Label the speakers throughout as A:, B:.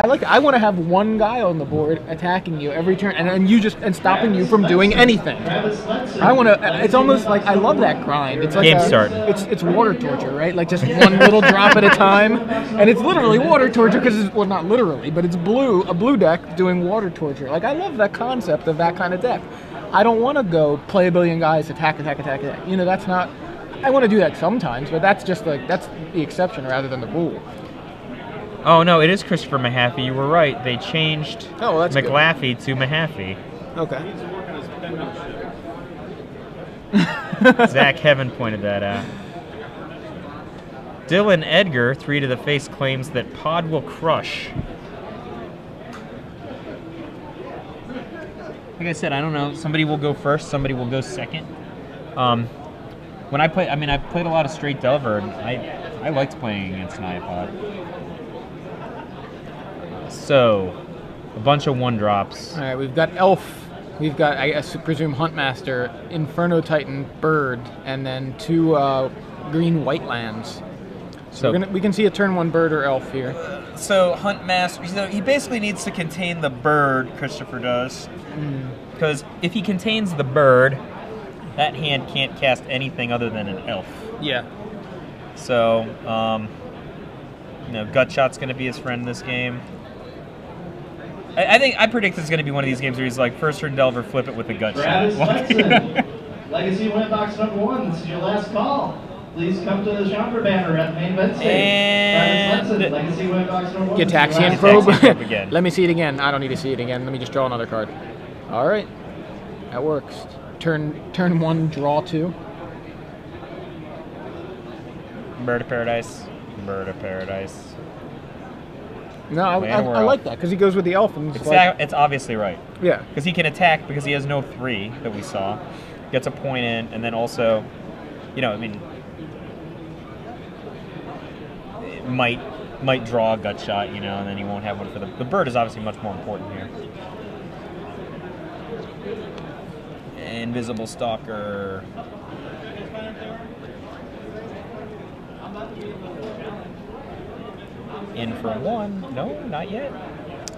A: I want to have one guy on the board attacking you every turn, and stopping you from doing anything. I want to. It's almost like I love that grind. It's like
B: Game starting.
A: It's water torture, right? Like just one little drop at a time, and it's literally water torture because it's, well, not literally, but it's a blue deck doing water torture. Like I love that concept of that kind of deck. I don't want to go play a billion guys, attack. You know, that's not. I want to do that sometimes, but that's just like that's the exception rather than the rule.
B: Oh, no, it is Christopher Mahaffey. You were right. They changed McLaffey to Mahaffey.
A: Okay.
B: Zach Heaven pointed that out. Dylan Edgar, 3 to the face, claims that Pod will crush. Like I said, I don't know. Somebody will go first. Somebody will go second. When I play, I played a lot of straight Delver, and I liked playing against Niapod. So, a bunch of 1-drops.
A: All right, we've got Elf. We've got, I presume, Huntmaster, Inferno Titan, Bird, and then 2 green-white lands. So we can see a turn 1 Bird or Elf here.
B: So Huntmaster, he basically needs to contain the Bird, Christopher does. Because if he contains the Bird, that hand can't cast anything other than an Elf.
A: Yeah.
B: So, Gutshot's going to be his friend in this game. I predict this is going to be one of these games where he's like, first turn Delver, flip it with a Gutshot.
C: Legacy Win Box number 1, this is your last call. Please come to the Chamber banner at the main event stage.
B: And
C: Legacy Win Box number 1.
A: Gitaxian Probe again. Let me see it again. I don't need to see it again. Let me just draw another card. All right. That works. Turn 1, draw 2.
B: Bird of Paradise. Bird of Paradise.
A: No, I like that because he goes with the Elf. And
B: it's obviously right.
A: Yeah.
B: Because he can attack because he has no 3 that we saw. Gets a point in, and then also, it might draw a Gutshot, and then he won't have one for the Bird is obviously much more important here. Invisible Stalker. In for 1. No, not yet.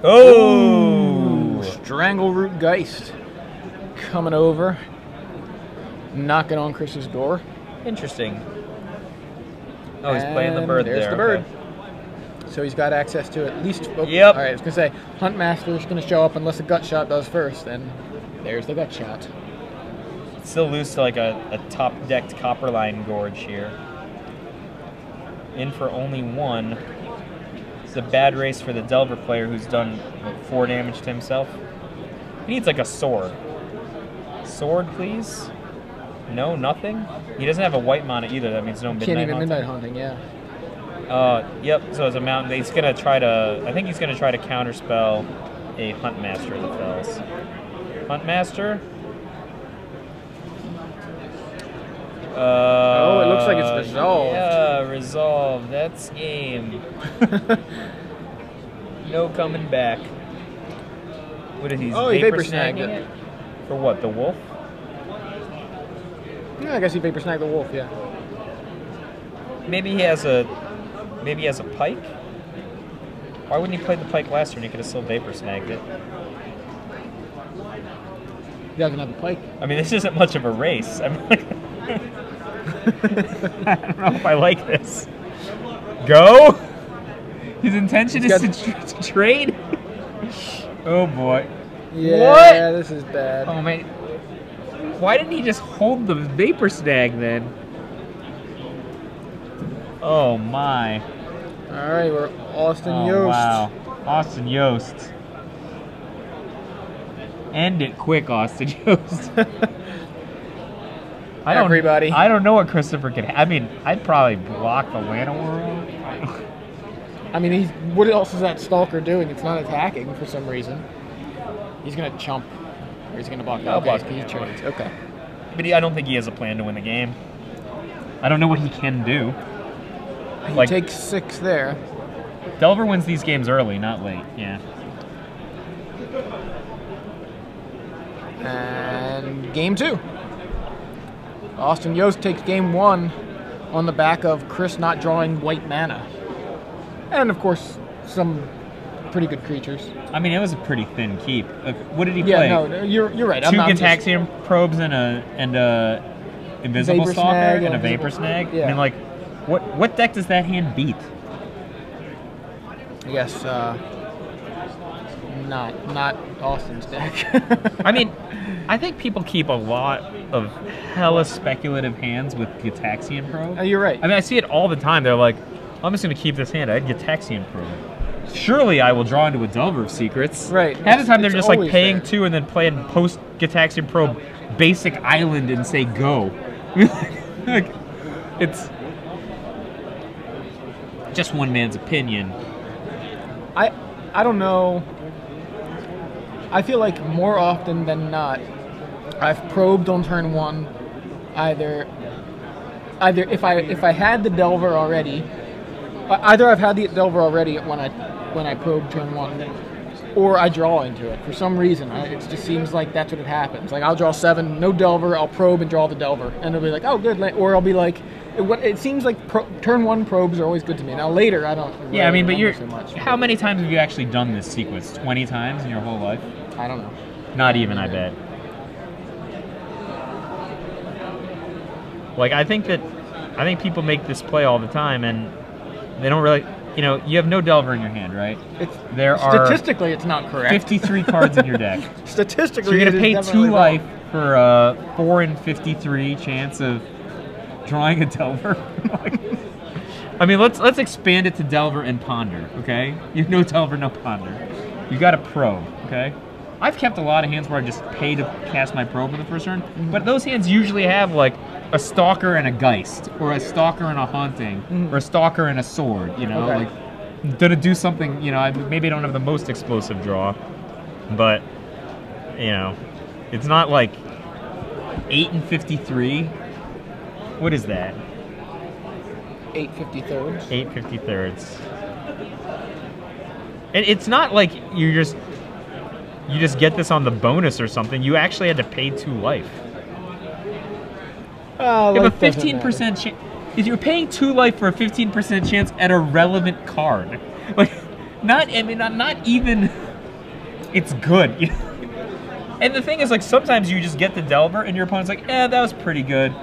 B: Oh!
A: Strangleroot Geist coming over, knocking on Chris's door.
B: Interesting. Oh, he's playing the Bird there.
A: There's the Bird.
B: Okay.
A: So he's got access to at least. Oh,
B: yep.
A: All right, I was gonna say Huntmaster's gonna show up unless a Gutshot does first, and there's the Gutshot.
B: Still lose to like a top-decked Copperline Gorge here. In for only 1. It's a bad race for the Delver player who's done 4 damage to himself. He needs like a sword. Sword, please? No, nothing? He doesn't have a white mana either. That means no midnight
A: Can't even
B: hunting.
A: midnight hunting, yeah.
B: Yep, so it's a mountain. He's going to try to... I think he's going to try to counterspell a Huntmaster that fells. Huntmaster?
A: Oh, it looks like it's resolved.
B: Yeah, resolved. That's game. No coming back. What is he?
A: Oh, he vapor snagged it.
B: For what? The wolf?
A: Yeah, I guess he vapor snagged the wolf. Yeah.
B: Maybe he has a pike. Why wouldn't he play the pike last turn? He could have still vapor snagged it.
A: He doesn't have a pike.
B: I mean, this isn't much of a race. I mean, like, I don't know if I like this. Go? His intention is to trade? Oh boy.
A: Yeah,
B: what?
A: This is bad.
B: Oh man. Why didn't he just hold the vapor snag then? Oh my.
A: Alright, we're Austin Yost.
B: Wow. Austin Yost. End it quick, Austin Yost. I don't know what Christopher can. I mean, I'd probably block the Llanowar.
A: I mean, what else is that Stalker doing? It's not attacking for some reason. He's gonna chump, or he's gonna block.
B: I'll block.
A: He trades. Okay.
B: But I don't think he has a plan to win the game. I don't know what he can do.
A: He takes 6 there.
B: Delver wins these games early, not late. Yeah.
A: And game 2. Austin Yost takes game 1 on the back of Chris not drawing white mana. And of course, some pretty good creatures.
B: I mean, it was a pretty thin keep. What did he
A: Yeah,
B: play?
A: no, you're right.
B: Two
A: I'm just-
B: Gataxian probes and a Invisible
A: Vapor
B: Stalker
A: Snag
B: and a
A: and
B: Vapor
A: Invisible-
B: Snag.
A: yeah.
B: I mean, like, what deck does that hand beat?
A: I guess not Austin's deck.
B: I mean, I think people keep a lot of hella speculative hands with Gataxian probe.
A: You're right.
B: I mean, I see it all the time. They're like, I'm just going to keep this hand. I had Gataxian probe. Surely I will draw into a Delver of Secrets.
A: Right.
B: Half the time they're
A: It's
B: just like
A: always
B: paying
A: there.
B: 2 and then playing post Gataxian probe basic island and say go. Like, it's just one man's opinion.
A: I don't know. I feel like more often than not, I've probed on turn 1. Either if I had the Delver already, either I've had the Delver already when I probe turn 1, or I draw into it for some reason. It just seems like that's what it happens. Like I'll draw 7, no Delver, I'll probe and draw the Delver, and it'll be like, oh good, or I'll be like, it seems like turn 1 probes are always good to me. Now later I don't. Really
B: Yeah, I mean, but
A: remember so much.
B: how many times have you actually done this sequence? 20 times in your whole life?
A: I don't know.
B: Not even, I bet. Like, I think people make this play all the time, and they don't really, you have no Delver in your hand, right? There are
A: Statistically, it's not correct.
B: 53 cards in your deck.
A: Statistically,
B: So you're
A: it
B: gonna
A: is
B: pay
A: definitely
B: 2
A: wrong.
B: life for a 4 in 53 chance of drawing a Delver. I mean, let's expand it to Delver and Ponder, okay? You have no Delver, no Ponder. You got a probe, okay? I've kept a lot of hands where I just pay to cast my probe in the first turn, but those hands usually have like a Stalker and a Geist, or a Stalker and a Haunting, or a Stalker and a Sword,
A: Okay.
B: like gonna do something, maybe I don't have the most explosive draw, but, it's not like 8 and 53. What is that?
A: 8/53.
B: 8/53. And it's not like you just get this on the bonus or something. You actually had to pay 2 life. You have a 15% chance. If you're paying 2 life for a 15% chance at a relevant card, like not even. It's good. And the thing is, like, sometimes you just get the Delver and your opponent's like, that was pretty good.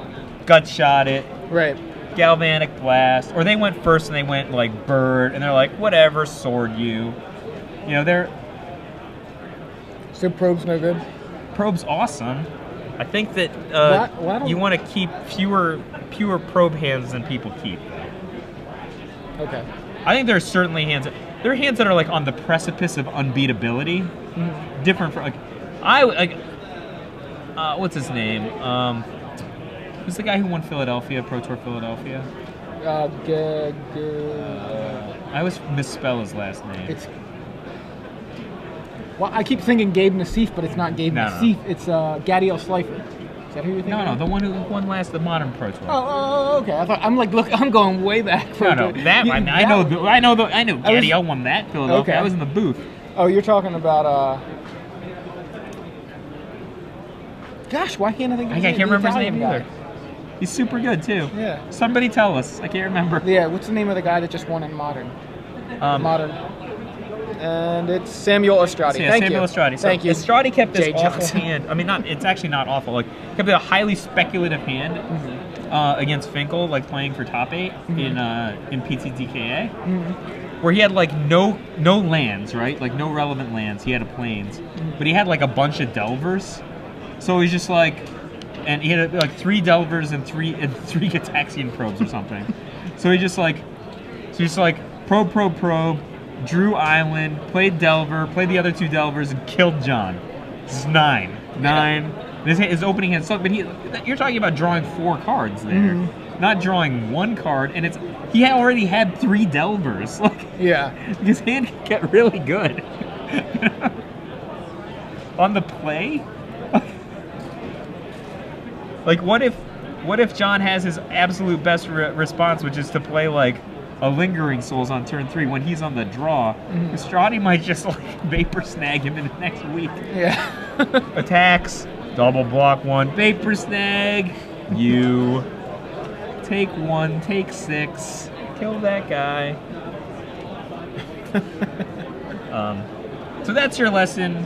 B: Gut shot it.
A: Right.
B: Galvanic Blast, or they went first and they went like Bird, and they're like, whatever, sword you. They're
A: So probe's no good.
B: probe's awesome. I think that
A: Why don't-
B: you want to keep fewer probe hands than people keep.
A: Okay.
B: I think there are certainly hands. There are hands that are like on the precipice of unbeatability. Different from what's his name? Who's the guy who won Philadelphia, Pro Tour Philadelphia? I always misspell his last name.
A: Well, I keep thinking Gabe Nassif, but it's not Gabe
B: No, no.
A: Nassif. It's Gadiel Slifer. Is that who you're thinking?
B: No,
A: of?
B: the one who won the modern Pro Tour.
A: Oh, okay. I'm going way back.
B: No, that one. I know Gadiel won that Philadelphia.
A: Okay.
B: I was in the booth.
A: Oh, you're talking about Gosh, why can't I think of
B: I
A: his
B: can't
A: name?
B: remember his
A: The
B: name
A: Italian
B: either. He's super good too.
A: Yeah.
B: Somebody tell us. I can't remember.
A: guy. Yeah, what's the name of the guy that just won in Modern? Modern. And it's Samuel Estradi.
B: So, yeah,
A: Thank
B: Samuel
A: you.
B: Estradi. So
A: Thank you.
B: Estradi kept this
A: Jay
B: awful
A: Johnson.
B: hand. I mean, it's actually not awful. Like, kept a highly speculative hand against Finkel, like playing for top 8 in PTDKA, where he had like no lands, right? Like no relevant lands. He had a plains, but he had like a bunch of Delvers. So he's just like, and he had like 3 Delvers and three Gataxian probes or something. So he just like, probe, drew Island, played Delver, played the other 2 Delvers, and killed John. This is 9. His opening hand sucked, but you're talking about drawing 4 cards there, not drawing 1 card, and he had already had 3 Delvers. Like,
A: Yeah.
B: his hand could get really good. On the play? Like, what if John has his absolute best response, which is to play like a Lingering Souls on turn 3 when he's on the draw? Estradi might just like Vapor Snag him in the next week.
A: Yeah.
B: Attacks, double block 1, Vapor Snag. You take 1, take 6, kill that guy. So that's your lesson,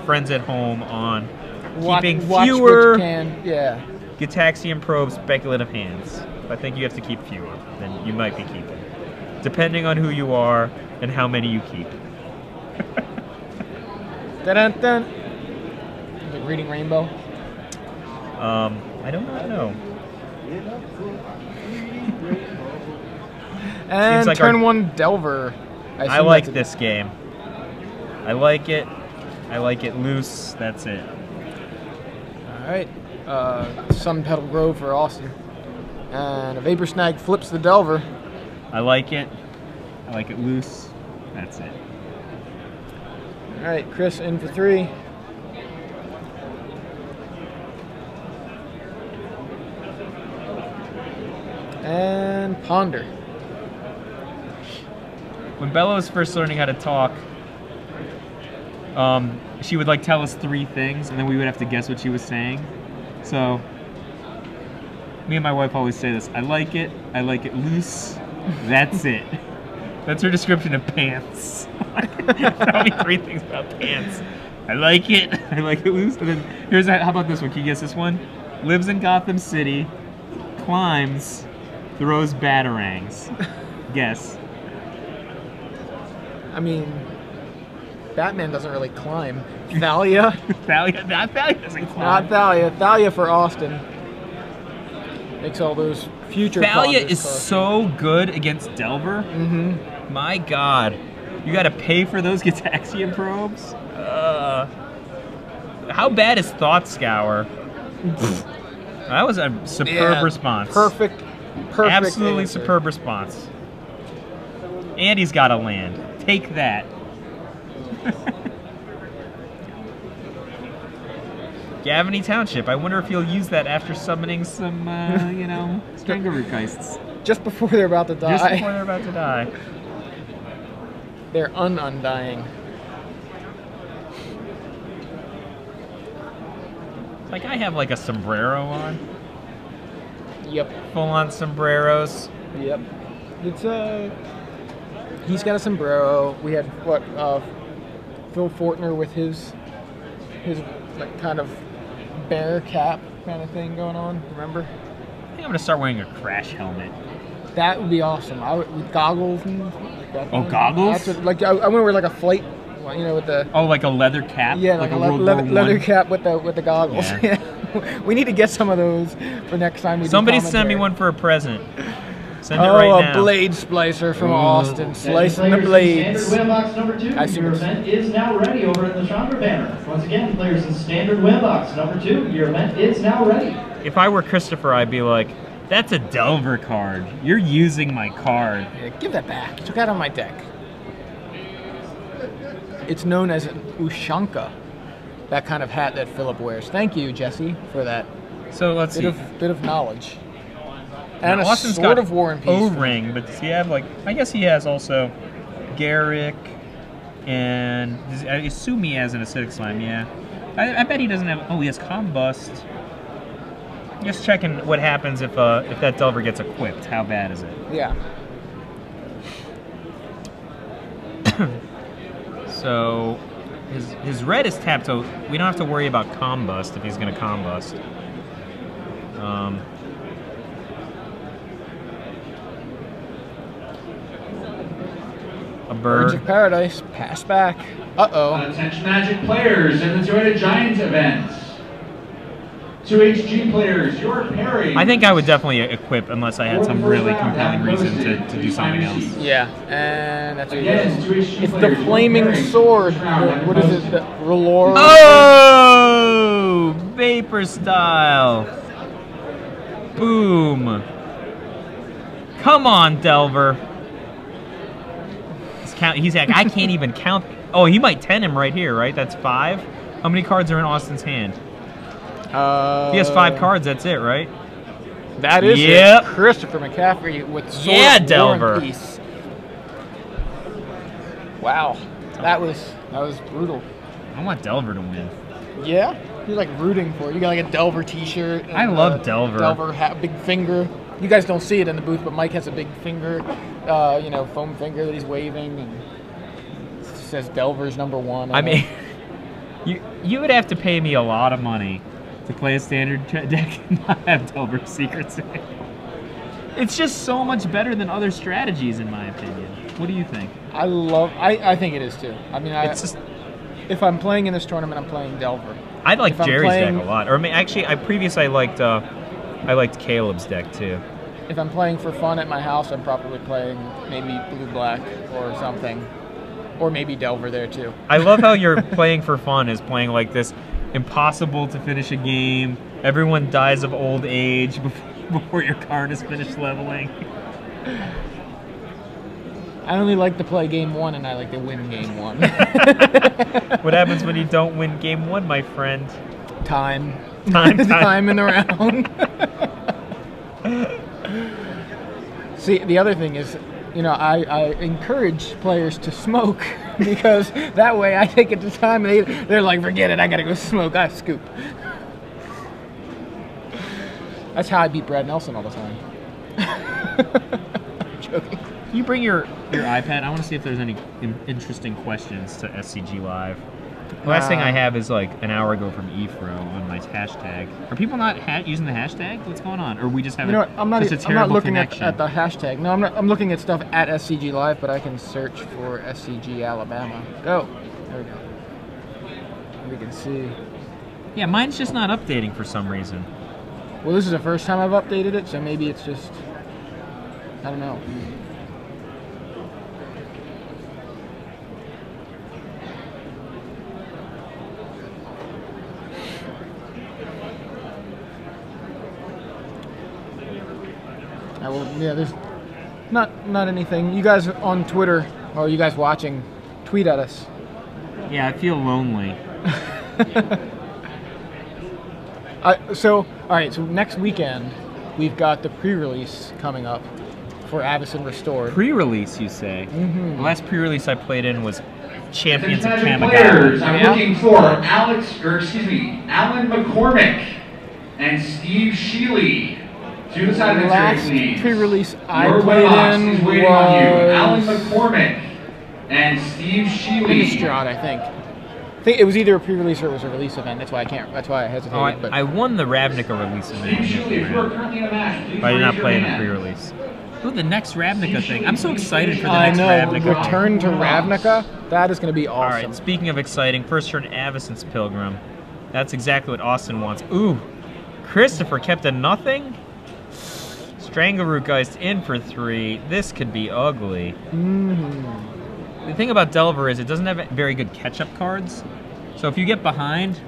B: friends at home, on keeping
A: watch
B: fewer
A: what you can. Yeah.
B: Gitaxian Probe speculative hands. I think you have to keep fewer than you might be keeping, depending on who you are and how many you keep.
A: Dun dun. Is it Reading Rainbow?
B: I don't know.
A: And
B: like
A: turn
B: our-
A: 1 Delver.
B: I
A: assume
B: like
A: that's
B: this game. I like it. I like it loose. That's it.
A: All right. Sun Petal Grove for Austin. And a Vapor Snag flips the Delver.
B: I like it. I like it loose. That's it.
A: All right, Chris in for 3. And Ponder.
B: When Bella was first learning how to talk, she would like tell us 3 things, and then we would have to guess what she was saying. So, me and my wife always say this: I like it loose. That's it. That's her description of pants. Tell me 3 things about pants. I like it loose. And then how about this one? Can you guess this one? Lives in Gotham City, climbs, throws batarangs. Guess.
A: I mean, Batman doesn't really climb. Thalia.
B: Thalia doesn't climb.
A: Not Thalia. Thalia for Austin. Makes all those future
B: Thalia
A: Ponders
B: is
A: cost.
B: so good against Delver.
A: Mm-hmm.
B: My God. You got to pay for those Gitaxian probes? How bad is Thought Scour? That was a superb response.
A: Perfect.
B: Absolutely
A: answer.
B: superb response. And he's got to land. Take that. Gavany Township. I wonder if he'll use that after summoning some, Strangaroo Geists.
A: Just before they're about to die.
B: Just before they're about to die.
A: They're undying.
B: Like, I have like a sombrero on.
A: Yep.
B: Full-on sombreros.
A: Yep. It's he's got a sombrero. We had Phil Fortner with his like kind of bear cap kind of thing going on. Remember?
B: I think I'm gonna start wearing a crash helmet.
A: That would be awesome. With goggles and like that.
B: Oh, goggles?
A: That's what, I want to wear like a flight, with the.
B: Oh, like a leather cap?
A: Yeah, like a
B: World War
A: leather
B: I?
A: cap with the goggles.
B: Yeah.
A: We need to get some of those for next time we
B: Somebody
A: do
B: send me
A: commentary.
B: one for a present. Send it right now.
A: A blade splicer from
B: Ooh.
A: Austin, slicing the
C: Players in
A: blades.
C: Standard Win Box number 2, your event is now ready over at the Chandra banner. Once again, players in Standard Win Box number 2, your event is now ready.
B: If I were Christopher, I'd be like, that's a Delver card. You're using my card.
A: Yeah, give that back. You took that on my deck. It's known as an Ushanka, that kind of hat that Philip wears. Thank you, Jesse, for that
B: So let's see.
A: bit of knowledge.
B: Now,
A: And a
B: Austin's
A: Sword
B: got
A: of War and Peace.
B: O-ring, but does he have I guess he has also Garrick, and I assume he has an Acidic Slime, yeah. I bet he doesn't have, he has Combust. Just checking what happens if that Delver gets equipped. How bad is it?
A: Yeah.
B: So his red is tapped, so we don't have to worry about Combust if he's going to Combust. A
A: Birds
B: bird.
A: of Paradise, pass back. Uh-oh.
D: Attention Magic players in the Joy to Giant event. 2 HG players, your pairing.
B: I think I would definitely equip unless I had some really compelling reason to do something else.
A: Yeah, and that's what it
D: Again,
A: is.
D: 2 HG
A: It's the
D: players, your
A: Flaming
D: pairing.
A: Sword.
D: Round,
A: What is it? The Relore?
B: Oh! Vapor style. Boom. Come on, Delver. He's like, I can't even count. Oh, he might 10 him right here, right? That's 5. How many cards are in Austin's hand? He has 5 cards, that's it, right?
A: That is
B: Yep.
A: it. Christopher McCaffrey with Sword
B: Yeah,
A: of War
B: Delver.
A: and Peace. Wow. That was brutal.
B: I want Delver to win.
A: Yeah? You're like rooting for it. You got like a Delver t-shirt.
B: I love Delver.
A: Delver hat, big finger. You guys don't see it in the booth, but Mike has a big finger, foam finger that he's waving. And says Delver's #1.
B: I mean, you would have to pay me a lot of money to play a standard deck and not have Delver's Secrets in it. It's just so much better than other strategies, in my opinion. What do you think?
A: I think it is too. I mean,
B: It's just,
A: if I'm playing in this tournament, I'm playing Delver.
B: I like
A: If I'm
B: Jerry's
A: playing-
B: deck a lot. Or actually, I liked Caleb's deck too.
A: If I'm playing for fun at my house, I'm probably playing maybe blue-black or something. Or maybe Delver there too.
B: I love how you're playing for fun is playing like this impossible to finish a game. Everyone dies of old age before your card is finished leveling.
A: I only like to play game 1 and I like to win game 1.
B: What happens when you don't win game 1, my friend?
A: Time.
B: Time.
A: in the round. See, the other thing is, you know, I encourage players to smoke because that way I take it to time and they're like, forget it, I gotta go smoke, I scoop. That's how I beat Brad Nelson all the time. Joking.
B: Can you bring your iPad? I want to see if there's any interesting questions to SCG Live. The last thing I have is like an hour ago from Efro on my hashtag. Are people not using the hashtag? What's going on? Or we just have
A: You know what? I'm not looking
B: connection?
A: at the hashtag. No, I'm looking at stuff at SCG Live, but I can search for SCG Alabama. Go. There we go. We can see.
B: Yeah, mine's just not updating for some reason.
A: Well, this is the first time I've updated it, so maybe it's just, I don't know. Yeah, there's not anything. You guys on Twitter, or you guys watching, tweet at us.
B: Yeah, I feel lonely.
A: All right, so next weekend, we've got the pre-release coming up for Avacyn Restored.
B: Pre-release, you say?
A: Mm-hmm.
B: The last pre-release I played in was Champions of
D: Magic
B: Kamigawa.
D: players, I'm looking for Alan McCormick and Steve Sheely. To the side of the
A: last
D: tray, please.
A: pre-release I
D: Your
A: played
D: webbox
A: in
D: is waiting on you. Alan
A: was
D: McCormick and Steve Sheely.
A: Innistrad, I think. I think it was either a pre-release or it was a release event. That's why I hesitated.
B: Oh,
A: but
B: I won the Ravnica release event.
D: Steve Sheely, if you are currently in a match, please
B: But I did
D: raise
B: not
D: your
B: play in the
D: hand.
B: pre-release. Ooh, the next Ravnica thing. I'm so excited for the
A: I
B: next
A: know.
B: Ravnica.
A: Return to Ravnica. That is going to be awesome.
B: All right, speaking of exciting, first turn Avacyn's Pilgrim. That's exactly what Austin wants. Ooh, Christopher kept a nothing? Strangleroot Geist in for 3. This could be ugly.
A: Mm-hmm.
B: The thing about Delver is it doesn't have very good catch-up cards. So if you get behind,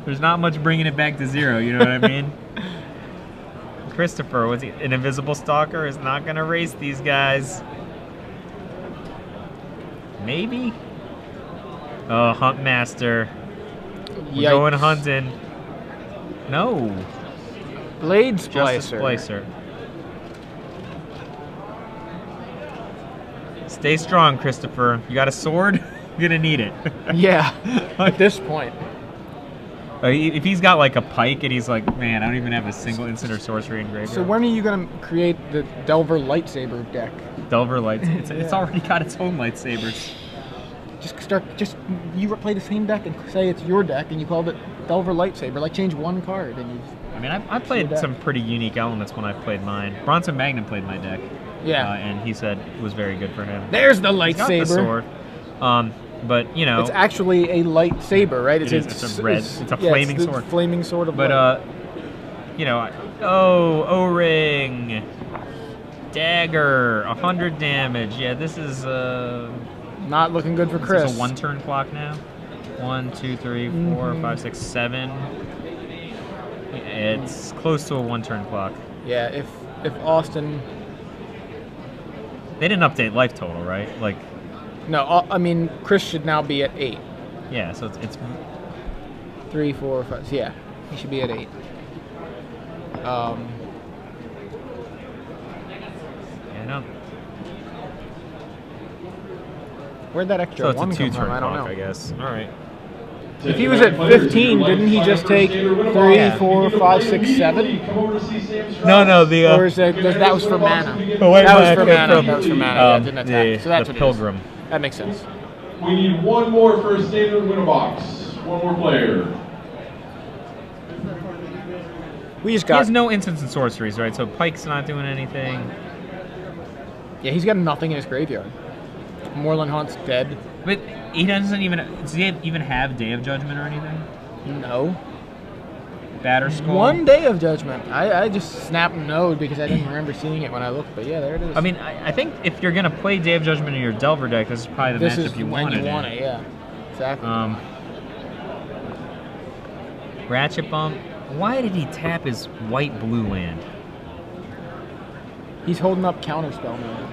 B: there's not much bringing it back to 0, you know what I mean? Christopher, was he an invisible stalker? Is not going to race these guys. Maybe? Oh, Huntmaster. We're going hunting. No.
A: Blade
B: Just a
A: Splicer.
B: Splicer. Stay strong, Christopher. You got a sword? You're going to need it.
A: Yeah, at this point.
B: If he's got like a pike and he's like, man, I don't even have a single instant or sorcery in graveyard.
A: So when are you going to create the Delver lightsaber deck?
B: Delver lights. It's already got its own lightsabers.
A: You play the same deck and say it's your deck and you called it Delver lightsaber. Like change one card and you.
B: I mean, I played some pretty unique elements when I played mine. Bronson Magnum played my deck.
A: Yeah.
B: And he said it was very good for him.
A: There's the
B: He's got
A: lightsaber.
B: the sword. But you know,
A: it's actually a lightsaber, right?
B: It's a red. It's a flaming
A: it's the
B: sword.
A: Flaming sword of light.
B: But you know, O-ring, dagger, 100 damage. Yeah, this is
A: not looking good for Chris.
B: This is a 1-turn clock now. 1, 2, 3, 4, 5, 6, 7. It's close to a 1-turn clock.
A: Yeah, if Austin.
B: They didn't update life total, right? Like.
A: No, I mean Chris should now be at 8.
B: Yeah, so it's
A: 3, 4, 5. Yeah, he should be at 8.
B: Yeah, no.
A: Where'd that extra
B: So it's
A: one
B: a
A: come
B: 2-turn
A: from? I don't
B: clock,
A: know.
B: I guess. All right.
A: If he was at 15, didn't he just take 3, 4, 5, 6, 7?
B: No,
A: Or is that was for mana?
B: Oh, wait,
A: that was
B: okay,
A: for mana.
B: from-
A: That was for mana. Yeah, didn't attack. So that's
B: the
A: what it is.
B: Pilgrim.
A: That makes sense.
D: We need one more for a standard winner box. One more player.
A: We just
B: He
A: got.
B: has no instants and sorceries, right? So Pike's not doing anything.
A: Yeah, he's got nothing in his graveyard. Moorland Haunt's dead.
B: But he doesn't even. Does he even have Day of Judgment or anything?
A: No.
B: Batter Skull?
A: One Day of Judgment. I just snapped no because I didn't remember seeing it when I looked, but yeah, there it is.
B: I mean, I think if you're going to play Day of Judgment in your Delver deck, this is probably the
A: this
B: matchup
A: is
B: you
A: when
B: want
A: you want it, yeah. Exactly.
B: Ratchet Bump. Why did he tap his white-blue land?
A: He's holding up Counterspell now.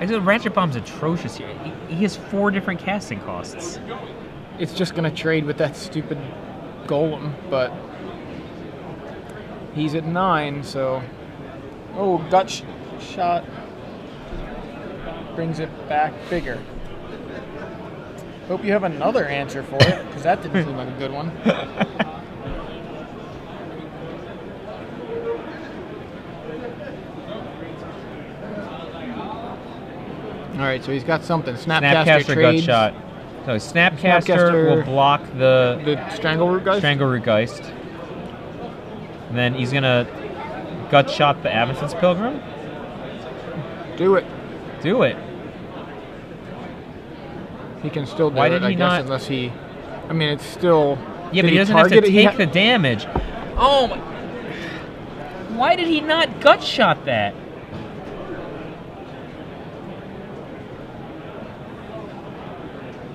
B: I said Ratchet Bomb's atrocious here. He has 4 different casting costs.
A: It's just gonna trade with that stupid Golem, but he's at 9, so oh, gut shot brings it back bigger. Hope you have another answer for it, because that didn't seem like a good one. All right, so he's got something. Snapcaster trades.
B: Gut Shot. So Snapcaster will block the
A: Strangleroot Geist?
B: Strangleroot Geist. And then he's going to Gut Shot the Amethyst Pilgrim.
A: Do it.
B: Do it.
A: He can still do
B: Why
A: it,
B: did he
A: I guess,
B: not?
A: unless he... I mean, it's still...
B: Yeah,
A: did
B: but he doesn't have to
A: target it?
B: take the damage. Oh, my... Why did he not Gut Shot that?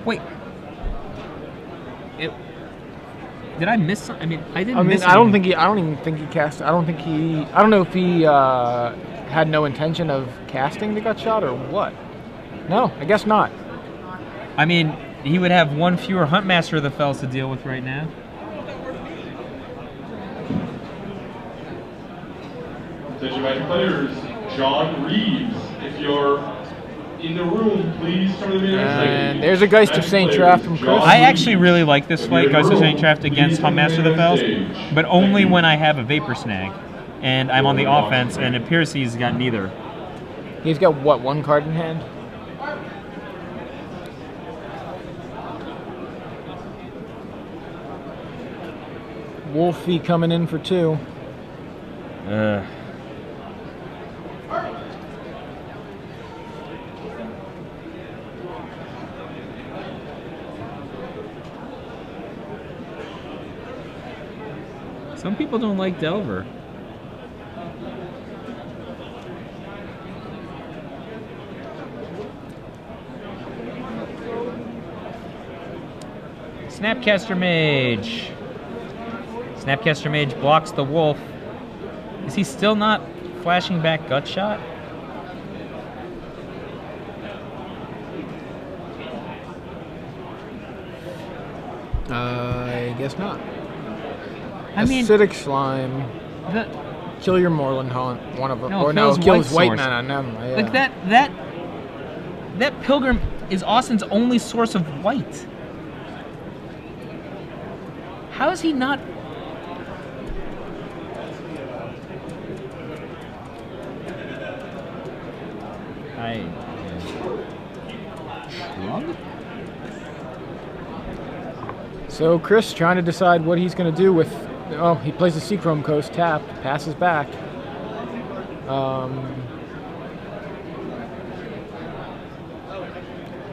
B: Wait. Did I miss something? I mean, I didn't miss
A: I don't
B: anything.
A: think he... I don't even think he cast... I don't think he... I don't know if he had no intention of casting the Gut Shot or what. No, I guess not.
B: I mean, he would have 1 fewer Huntmaster of the Fells to deal with right now.
D: Attention match players, John Reeves. If you're in the room, please turn to the
A: And there's a Geist of St. Traft from Chris.
B: I actually really like this fight, Geist of St. Traft against Huntmaster of the Fells, but only when I have a Vapor Snag. And I'm on the offense, and it appears he's got neither.
A: He's got, what, 1 card in hand? Wolfie coming in for 2.
B: Some people don't like Delver. Snapcaster Mage. Snapcaster Mage blocks the wolf. Is he still not flashing back Gut Shot?
A: I guess not.
B: I mean,
A: Acidic Slime.
B: the,
A: Kill your Moorland Haunt, one of them.
B: No,
A: Or
B: it
A: no,
B: kills
A: kills
B: white
A: white
B: source.
A: mana. Never mind, yeah.
B: like that Pilgrim is Austin's only source of white. How is he not? Shrug?
A: So Chris trying to decide what he's going to do with... Oh, he plays the Seachrome Coast tapped, passes back.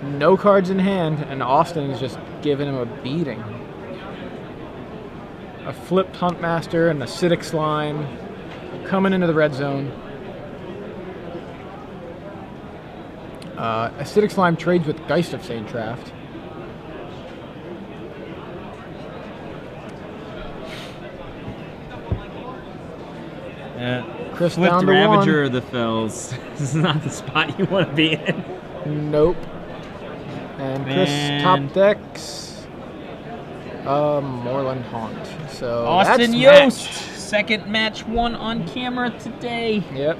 A: No cards in hand, and Austin is just giving him a beating. A flipped Huntmaster and Acidic Slime coming into the red zone. Acidic Slime trades with Geist of St. Traft. Chris
B: Flipped
A: down to
B: Ravager
A: 1.
B: of the Fells. This is not the spot you want to be in.
A: Nope. And Chris
B: Man.
A: top decks Moorland Haunt. So
B: Austin
A: that's
B: Yost,
A: match.
B: second match won on camera today.
A: Yep.